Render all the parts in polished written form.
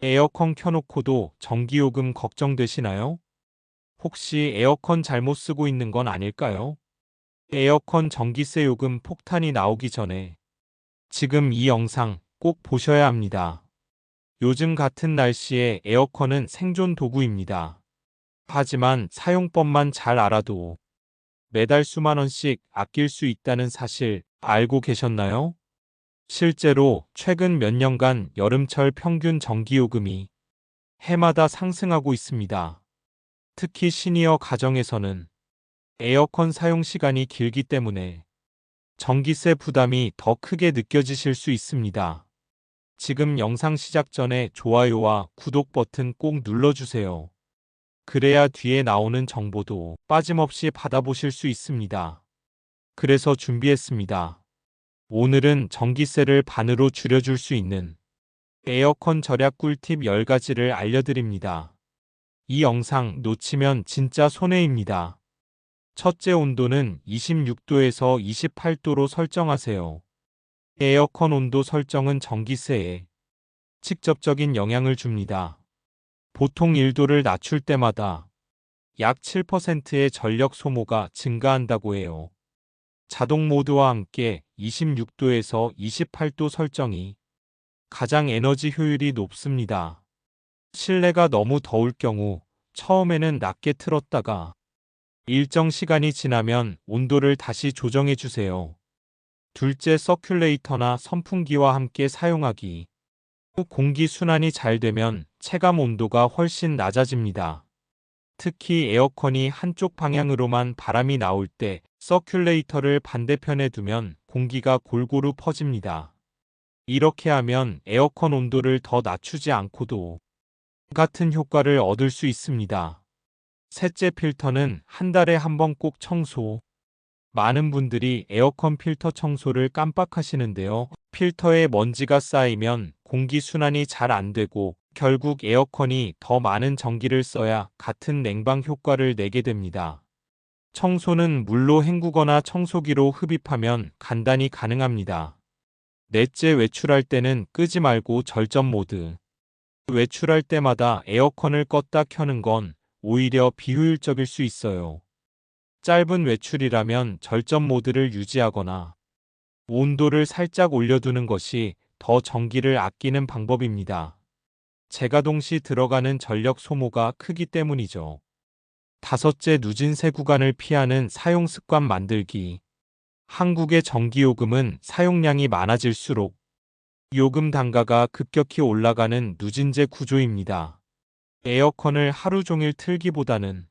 에어컨 켜놓고도 전기요금 걱정되시나요? 혹시 에어컨 잘못 쓰고 있는 건 아닐까요? 에어컨 전기세 요금 폭탄이 나오기 전에 지금 이 영상 꼭 보셔야 합니다. 요즘 같은 날씨에 에어컨은 생존 도구입니다. 하지만 사용법만 잘 알아도 매달 수만 원씩 아낄 수 있다는 사실 알고 계셨나요? 실제로 최근 몇 년간 여름철 평균 전기요금이 해마다 상승하고 있습니다. 특히 시니어 가정에서는 에어컨 사용 시간이 길기 때문에 전기세 부담이 더 크게 느껴지실 수 있습니다. 지금 영상 시작 전에 좋아요와 구독 버튼 꼭 눌러주세요. 그래야 뒤에 나오는 정보도 빠짐없이 받아보실 수 있습니다. 그래서 준비했습니다. 오늘은 전기세를 반으로 줄여줄 수 있는 에어컨 절약 꿀팁 10가지를 알려드립니다. 이 영상 놓치면 진짜 손해입니다. 첫째, 온도는 26도에서 28도로 설정하세요. 에어컨 온도 설정은 전기세에 직접적인 영향을 줍니다. 보통 1도를 낮출 때마다 약 7%의 전력 소모가 증가한다고 해요. 자동 모드와 함께 26도에서 28도 설정이 가장 에너지 효율이 높습니다. 실내가 너무 더울 경우 처음에는 낮게 틀었다가 일정 시간이 지나면 온도를 다시 조정해 주세요. 둘째, 서큘레이터나 선풍기와 함께 사용하기. 공기 순환이 잘 되면 체감 온도가 훨씬 낮아집니다. 특히 에어컨이 한쪽 방향으로만 바람이 나올 때 서큘레이터를 반대편에 두면 공기가 골고루 퍼집니다. 이렇게 하면 에어컨 온도를 더 낮추지 않고도 같은 효과를 얻을 수 있습니다. 셋째, 필터는 한 달에 한 번 꼭 청소. 많은 분들이 에어컨 필터 청소를 깜빡하시는데요. 필터에 먼지가 쌓이면 공기 순환이 잘 안 되고 결국 에어컨이 더 많은 전기를 써야 같은 냉방 효과를 내게 됩니다. 청소는 물로 헹구거나 청소기로 흡입하면 간단히 가능합니다. 넷째, 외출할 때는 끄지 말고 절전 모드. 외출할 때마다 에어컨을 껐다 켜는 건 오히려 비효율적일 수 있어요. 짧은 외출이라면 절전 모드를 유지하거나 온도를 살짝 올려두는 것이 더 전기를 아끼는 방법입니다. 제가동시 들어가는 전력 소모가 크기 때문이죠. 다섯째, 누진세 구간을 피하는 사용 습관 만들기. 한국의 전기요금은 사용량이 많아질수록 요금 단가가 급격히 올라가는 누진제 구조입니다. 에어컨을 하루 종일 틀기보다는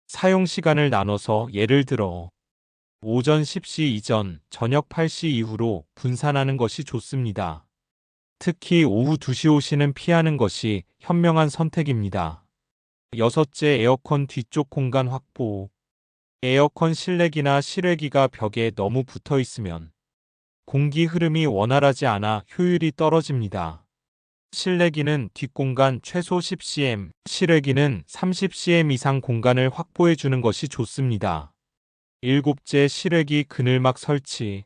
사용 시간을 나눠서, 예를 들어 오전 10시 이전, 저녁 8시 이후로 분산하는 것이 좋습니다. 특히 오후 2시 5시는 피하는 것이 현명한 선택입니다. 여섯째, 에어컨 뒤쪽 공간 확보. 에어컨 실내기나 실외기가 벽에 너무 붙어 있으면 공기 흐름이 원활하지 않아 효율이 떨어집니다. 실내기는 뒷공간 최소 10cm, 실외기는 30cm 이상 공간을 확보해 주는 것이 좋습니다. 일곱째, 실외기 그늘막 설치.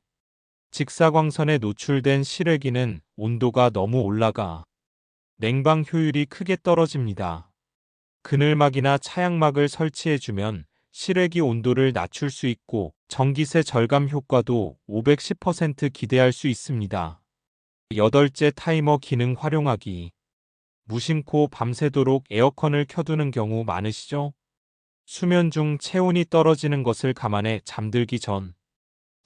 직사광선에 노출된 실외기는 온도가 너무 올라가 냉방 효율이 크게 떨어집니다. 그늘막이나 차양막을 설치해주면 실외기 온도를 낮출 수 있고 전기세 절감 효과도 510% 기대할 수 있습니다. 여덟째, 타이머 기능 활용하기. 무심코 밤새도록 에어컨을 켜두는 경우 많으시죠? 수면 중 체온이 떨어지는 것을 감안해 잠들기 전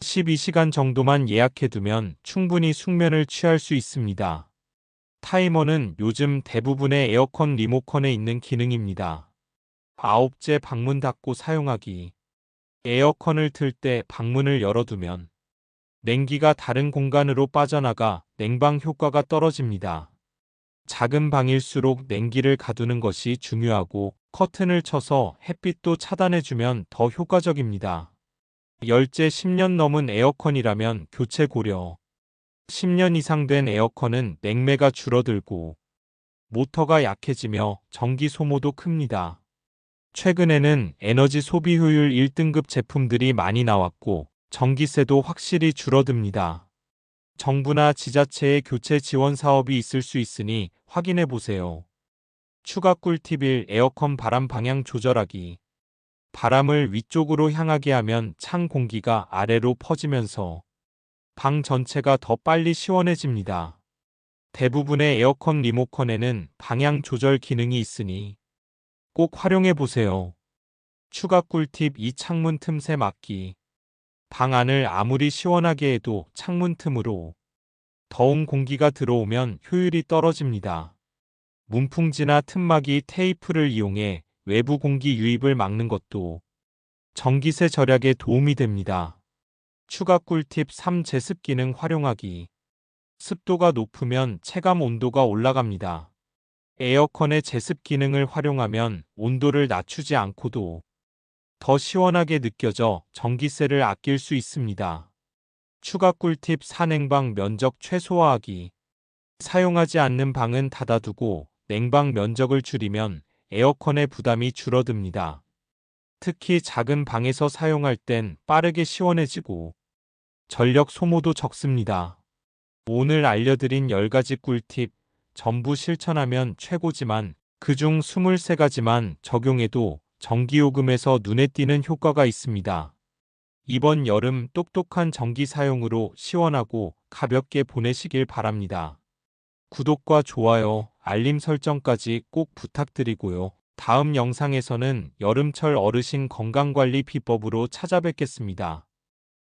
12시간 정도만 예약해두면 충분히 숙면을 취할 수 있습니다. 타이머는 요즘 대부분의 에어컨 리모컨에 있는 기능입니다. 아홉째, 방문 닫고 사용하기. 에어컨을 틀 때 방문을 열어두면 냉기가 다른 공간으로 빠져나가 냉방 효과가 떨어집니다. 작은 방일수록 냉기를 가두는 것이 중요하고 커튼을 쳐서 햇빛도 차단해주면 더 효과적입니다. 열째, 10년 넘은 에어컨이라면 교체 고려. 10년 이상 된 에어컨은 냉매가 줄어들고 모터가 약해지며 전기 소모도 큽니다. 최근에는 에너지 소비 효율 1등급 제품들이 많이 나왔고 전기세도 확실히 줄어듭니다. 정부나 지자체의 교체 지원 사업이 있을 수 있으니 확인해 보세요. 추가 꿀팁 1. 에어컨 바람 방향 조절하기. 바람을 위쪽으로 향하게 하면 찬 공기가 아래로 퍼지면서 방 전체가 더 빨리 시원해집니다. 대부분의 에어컨 리모컨에는 방향 조절 기능이 있으니 꼭 활용해 보세요. 추가 꿀팁 2. 창문 틈새 막기. 방 안을 아무리 시원하게 해도 창문 틈으로 더운 공기가 들어오면 효율이 떨어집니다. 문풍지나 틈막이 테이프를 이용해 외부 공기 유입을 막는 것도 전기세 절약에 도움이 됩니다. 추가 꿀팁 3. 제습 기능 활용하기. 습도가 높으면 체감 온도가 올라갑니다. 에어컨의 제습 기능을 활용하면 온도를 낮추지 않고도 더 시원하게 느껴져 전기세를 아낄 수 있습니다. 추가 꿀팁 4. 냉방 면적 최소화하기. 사용하지 않는 방은 닫아두고 냉방 면적을 줄이면 에어컨의 부담이 줄어듭니다. 특히 작은 방에서 사용할 땐 빠르게 시원해지고 전력 소모도 적습니다. 오늘 알려드린 10가지 꿀팁 전부 실천하면 최고지만 그중 23가지만 적용해도 전기요금에서 눈에 띄는 효과가 있습니다. 이번 여름 똑똑한 전기 사용으로 시원하고 가볍게 보내시길 바랍니다. 구독과 좋아요, 알림 설정까지 꼭 부탁드리고요. 다음 영상에서는 여름철 어르신 건강관리 비법으로 찾아뵙겠습니다.